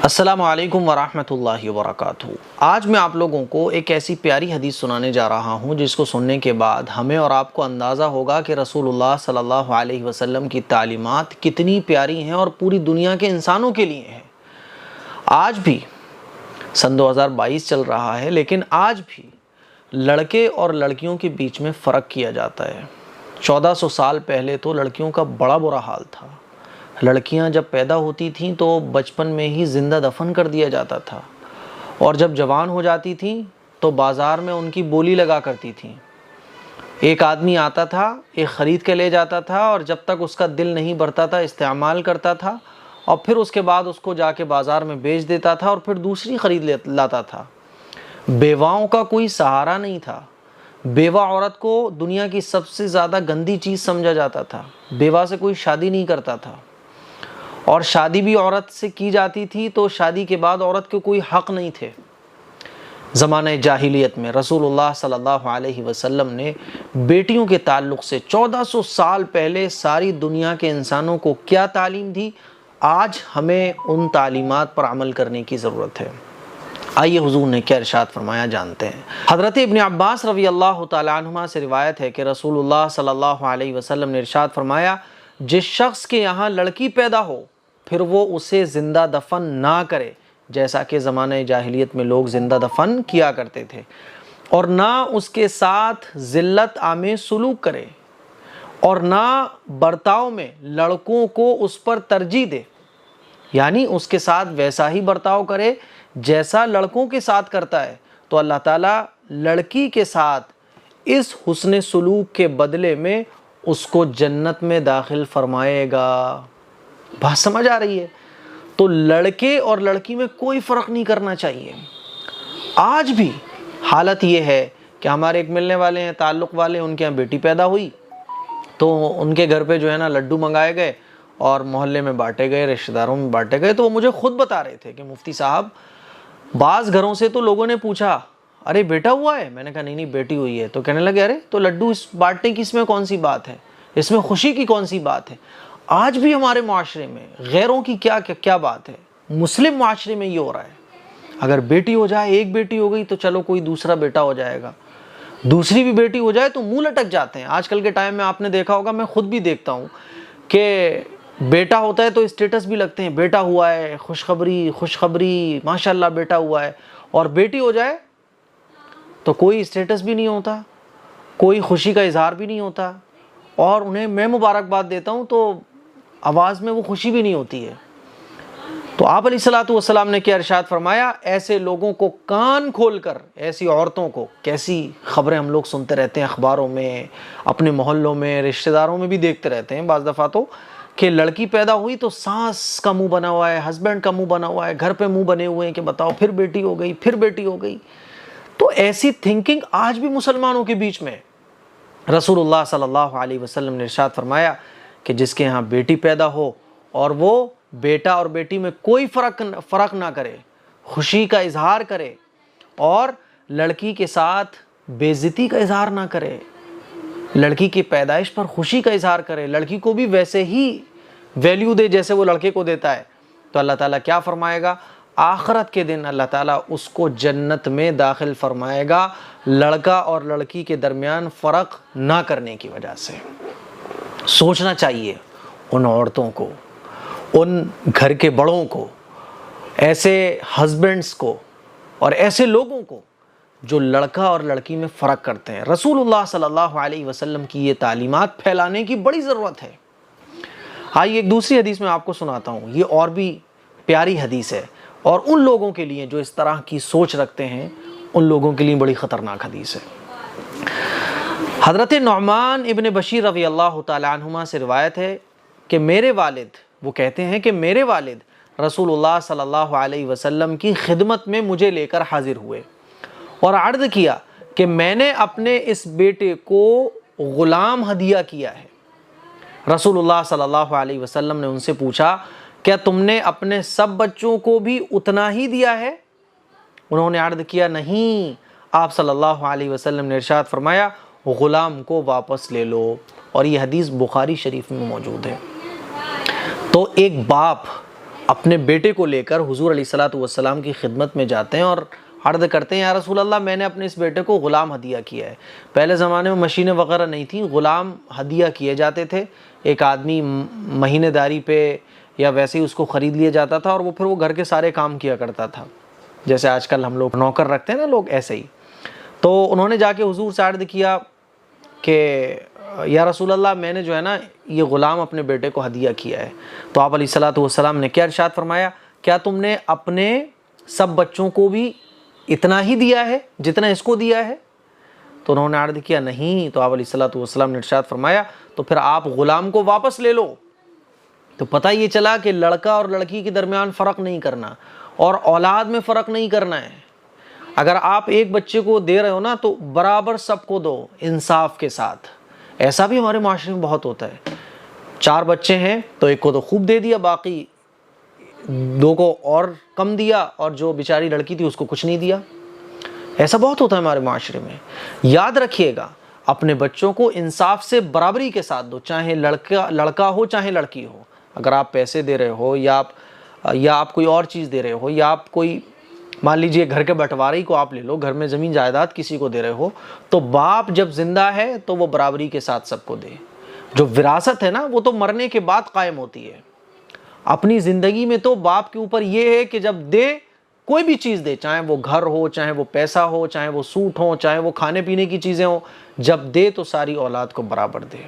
السلام علیکم ورحمۃ اللہ وبرکاتہ۔ آج میں آپ لوگوں کو ایک ایسی پیاری حدیث سنانے جا رہا ہوں جس کو سننے کے بعد ہمیں اور آپ کو اندازہ ہوگا کہ رسول اللہ صلی اللہ علیہ وسلم کی تعلیمات کتنی پیاری ہیں اور پوری دنیا کے انسانوں کے لیے ہیں۔ آج بھی سن 2022 چل رہا ہے، لیکن آج بھی لڑکے اور لڑکیوں کے بیچ میں فرق کیا جاتا ہے۔ 1400 سال پہلے تو لڑکیوں کا بڑا برا حال تھا۔ لڑکیاں جب پیدا ہوتی تھیں تو بچپن میں ہی زندہ دفن کر دیا جاتا تھا، اور جب جوان ہو جاتی تھیں تو بازار میں ان کی بولی لگا کرتی تھیں۔ ایک آدمی آتا تھا، ایک خرید کے لے جاتا تھا، اور جب تک اس کا دل نہیں بھرتا تھا استعمال کرتا تھا، اور پھر اس کے بعد اس کو جا کے بازار میں بیچ دیتا تھا اور پھر دوسری خرید لاتا تھا۔ بیواؤں کا کوئی سہارا نہیں تھا۔ بیوہ عورت کو دنیا کی سب سے زیادہ گندی چیز سمجھا جاتا تھا۔ بیوہ سے کوئی شادی نہیں کرتا تھا، اور شادی بھی عورت سے کی جاتی تھی تو شادی کے بعد عورت کے کوئی حق نہیں تھے۔ زمانہ جاہلیت میں رسول اللہ صلی اللہ علیہ وسلم نے بیٹیوں کے تعلق سے 1400 سال پہلے ساری دنیا کے انسانوں کو کیا تعلیم دی، آج ہمیں ان تعلیمات پر عمل کرنے کی ضرورت ہے۔ آئیے حضور نے کیا ارشاد فرمایا جانتے ہیں۔ حضرت ابن عباس رضی اللہ تعالیٰ عنہما سے روایت ہے کہ رسول اللہ صلی اللہ علیہ وسلم نے ارشاد فرمایا، جس شخص کے یہاں لڑکی پیدا ہو پھر وہ اسے زندہ دفن نہ کرے، جیسا کہ زمانہ جاہلیت میں لوگ زندہ دفن کیا کرتے تھے، اور نہ اس کے ساتھ ذلت آمیز سلوک کرے، اور نہ برتاؤ میں لڑکوں کو اس پر ترجیح دے، یعنی اس کے ساتھ ویسا ہی برتاؤ کرے جیسا لڑکوں کے ساتھ کرتا ہے، تو اللہ تعالیٰ لڑکی کے ساتھ اس حسن سلوک کے بدلے میں اس کو جنت میں داخل فرمائے گا۔ بات سمجھ آ رہی ہے؟ تو لڑکے اور لڑکی میں کوئی فرق نہیں کرنا چاہیے۔ آج بھی حالت یہ ہے کہ ہمارے ایک ملنے والے ہیں، تعلق والے، ان کے یہاں بیٹی پیدا ہوئی تو ان کے گھر پہ جو ہے نا لڈو منگائے گئے اور محلے میں بانٹے گئے، رشتہ داروں میں بانٹے گئے۔ تو وہ مجھے خود بتا رہے تھے کہ مفتی صاحب، بعض گھروں سے تو لوگوں نے پوچھا، ارے بیٹا ہوا ہے؟ میں نے کہا نہیں بیٹی ہوئی ہے۔ تو کہنے لگے، ارے تو لڈو اس بانٹنے کی اس میں کون سی بات ہے، اس میں خوشی کی کون سی بات ہے؟ آج بھی ہمارے معاشرے میں غیروں کی کیا بات ہے، مسلم معاشرے میں یہ ہو رہا ہے۔ اگر بیٹی ہو جائے، ایک بیٹی ہو گئی تو چلو کوئی دوسرا بیٹا ہو جائے گا، دوسری بھی بیٹی ہو جائے تو منہ لٹک جاتے ہیں۔ آج کل کے ٹائم میں آپ نے دیکھا ہوگا، میں خود بھی دیکھتا ہوں کہ بیٹا ہوتا ہے تو اسٹیٹس بھی لگتے ہیں، بیٹا ہوا ہے، خوشخبری ماشاءاللہ بیٹا ہوا ہے، اور بیٹی ہو جائے تو کوئی اسٹیٹس بھی نہیں ہوتا، کوئی خوشی کا اظہار بھی نہیں ہوتا، اور انہیں میں مبارکباد دیتا ہوں تو آواز میں وہ خوشی بھی نہیں ہوتی ہے۔ تو آپ علیہ الصلوۃ والسلام نے کیا ارشاد فرمایا، ایسے لوگوں کو کان کھول کر، ایسی عورتوں کو، کیسی خبریں ہم لوگ سنتے رہتے ہیں اخباروں میں، اپنے محلوں میں، رشتہ داروں میں بھی دیکھتے رہتے ہیں بعض دفعہ تو، کہ لڑکی پیدا ہوئی تو ساس کا منہ بنا ہوا ہے، ہسبینڈ کا منہ بنا ہوا ہے، گھر پہ منہ بنے ہوئے ہیں کہ بتاؤ پھر بیٹی ہو گئی، پھر بیٹی ہو گئی۔ تو ایسی تھنکنگ آج بھی مسلمانوں کے بیچ میں۔ رسول اللہ صلی اللہ علیہ وسلم نے ارشاد فرمایا کہ جس کے ہاں بیٹی پیدا ہو اور وہ بیٹا اور بیٹی میں کوئی فرق نہ کرے، خوشی کا اظہار کرے، اور لڑکی کے ساتھ بے عزتی کا اظہار نہ کرے، لڑکی کی پیدائش پر خوشی کا اظہار کرے، لڑکی کو بھی ویسے ہی ویلیو دے جیسے وہ لڑکے کو دیتا ہے، تو اللہ تعالیٰ کیا فرمائے گا؟ آخرت کے دن اللہ تعالیٰ اس کو جنت میں داخل فرمائے گا، لڑکا اور لڑکی کے درمیان فرق نہ کرنے کی وجہ سے۔ سوچنا چاہیے ان عورتوں کو، ان گھر کے بڑوں کو، ایسے ہسبینڈز کو، اور ایسے لوگوں کو جو لڑکا اور لڑکی میں فرق کرتے ہیں۔ رسول اللہ صلی اللہ علیہ وسلم کی یہ تعلیمات پھیلانے کی بڑی ضرورت ہے۔ آئیے ایک دوسری حدیث میں آپ کو سناتا ہوں، یہ اور بھی پیاری حدیث ہے، اور ان لوگوں کے لیے جو اس طرح کی سوچ رکھتے ہیں ان لوگوں کے لیے بڑی خطرناک حدیث ہے۔ حضرت نعمان ابن بشیر رضی اللہ تعالی عنہما سے روایت ہے کہ میرے والد، وہ کہتے ہیں کہ میرے والد رسول اللہ صلی اللہ علیہ وسلم کی خدمت میں مجھے لے کر حاضر ہوئے اور عرض کیا کہ میں نے اپنے اس بیٹے کو غلام ہدیہ کیا ہے۔ رسول اللہ صلی اللہ علیہ وسلم نے ان سے پوچھا، کیا تم نے اپنے سب بچوں کو بھی اتنا ہی دیا ہے؟ انہوں نے عرض کیا، نہیں۔ آپ صلی اللہ علیہ وسلم نے ارشاد فرمایا، غلام کو واپس لے لو، اور یہ حدیث بخاری شریف میں موجود ہے۔ تو ایک باپ اپنے بیٹے کو لے کر حضور علیہ الصلوۃ والسلام کی خدمت میں جاتے ہیں اور عرض کرتے ہیں یا رسول اللہ میں نے اپنے اس بیٹے کو غلام ہدیہ کیا ہے۔ پہلے زمانے میں مشینیں وغیرہ نہیں تھیں، غلام ہدیہ کیے جاتے تھے، ایک آدمی مہینے داری پہ یا ویسے ہی اس کو خرید لیا جاتا تھا اور وہ پھر وہ گھر کے سارے کام کیا کرتا تھا، جیسے آج کل ہم لوگ نوکر رکھتے ہیں نا لوگ، ایسے ہی۔ تو انہوں نے جا کے حضور سے عرض کیا کہ یا رسول اللہ میں نے جو ہے نا یہ غلام اپنے بیٹے کو ہدیہ کیا ہے۔ تو آپ علیہ الصلوۃ والسلام نے کیا ارشاد فرمایا، کیا تم نے اپنے سب بچوں کو بھی اتنا ہی دیا ہے جتنا اس کو دیا ہے؟ تو انہوں نے عرض کیا نہیں۔ تو آپ علیہ الصلوۃ والسلام نے ارشاد فرمایا تو پھر آپ غلام کو واپس لے لو۔ تو پتہ یہ چلا کہ لڑکا اور لڑکی کے درمیان فرق نہیں کرنا اور اولاد میں فرق نہیں کرنا ہے۔ اگر آپ ایک بچے کو دے رہے ہو نا تو برابر سب کو دو، انصاف کے ساتھ۔ ایسا بھی ہمارے معاشرے میں بہت ہوتا ہے، 4 بچے ہیں تو ایک کو تو خوب دے دیا، باقی 2 کو اور کم دیا، اور جو بیچاری لڑکی تھی اس کو کچھ نہیں دیا۔ ایسا بہت ہوتا ہے ہمارے معاشرے میں۔ یاد رکھیے گا اپنے بچوں کو انصاف سے برابری کے ساتھ دو، چاہے لڑکا ہو چاہے لڑکی ہو۔ اگر آپ پیسے دے رہے ہو یا آپ کوئی اور چیز دے رہے ہو، یا آپ کوئی مان لیجئے گھر کے بٹوارے کو آپ لے لو، گھر میں زمین جائیداد کسی کو دے رہے ہو، تو باپ جب زندہ ہے تو وہ برابری کے ساتھ سب کو دے۔ جو وراثت ہے نا وہ تو مرنے کے بعد قائم ہوتی ہے۔ اپنی زندگی میں تو باپ کے اوپر یہ ہے کہ جب دے، کوئی بھی چیز دے، چاہے وہ گھر ہو، چاہے وہ پیسہ ہو، چاہے وہ سوٹ ہو، چاہے وہ کھانے پینے کی چیزیں ہوں، جب دے تو ساری اولاد کو برابر دے،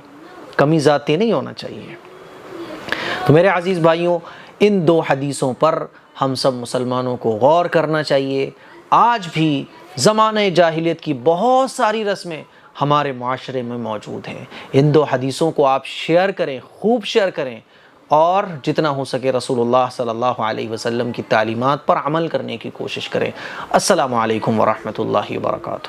کمی زیادتی نہیں ہونا چاہیے۔ تو میرے عزیز بھائیوں، ان 2 حدیثوں پر ہم سب مسلمانوں کو غور کرنا چاہیے۔ آج بھی زمانہ جاہلیت کی بہت ساری رسمیں ہمارے معاشرے میں موجود ہیں۔ ان 2 حدیثوں کو آپ شیئر کریں، خوب شیئر کریں، اور جتنا ہو سکے رسول اللہ صلی اللہ علیہ وسلم کی تعلیمات پر عمل کرنے کی کوشش کریں۔ السلام علیکم ورحمۃ اللہ وبرکاتہ۔